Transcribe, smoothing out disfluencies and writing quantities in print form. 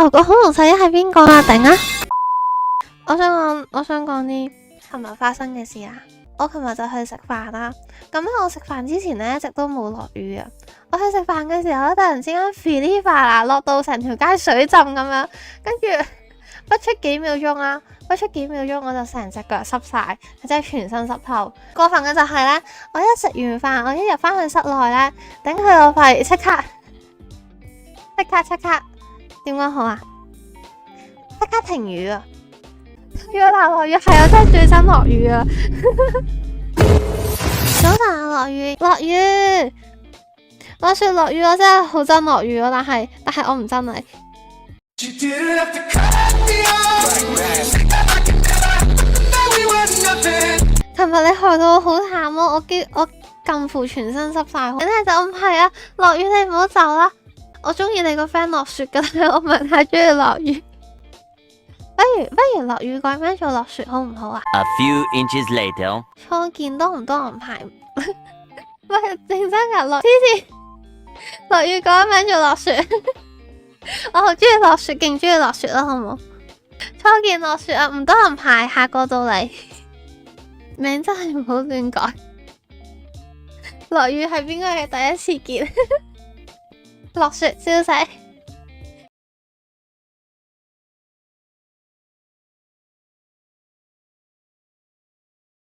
頭個恐龍獸醫係邊個啊？頂啊！我想講啲琴日發生嘅事啊！我琴日就去食飯啦，咁我食飯之前呢，一直都冇落雨啊。我去食飯嘅時候咧，突然之間噼里啪啦落到成條街水浸咁樣，跟住不出幾秒鐘啦，我就成隻腳濕晒，真係全身濕透。過分嘅就係呢，我一食完飯，我一入翻去室內呢，頂佢個肺，即刻，點講好啊？即刻停雨啊！要大落雨，係啊，真係最憎落雨啊！早晨啊，落雨，話說落雨，我真係好憎落雨咯，但係我唔憎你。琴日你害到我好慘咯，我近乎全身濕晒。你就唔係啊，落雨你唔好走啦。我中意你個 friend 落雪噶，我唔係太中意落雨。不如落雨改名做落雪好唔好啊 A few inches later， 初見多唔多人排？喂，認真噶落，之前落雨改名做落雪，我好中意落雪，勁中意落雪啦，好唔好？初見落雪啊，唔多人排，下個到嚟，名真係唔好亂改。落雨係邊個嘅第一次見？落雪消息。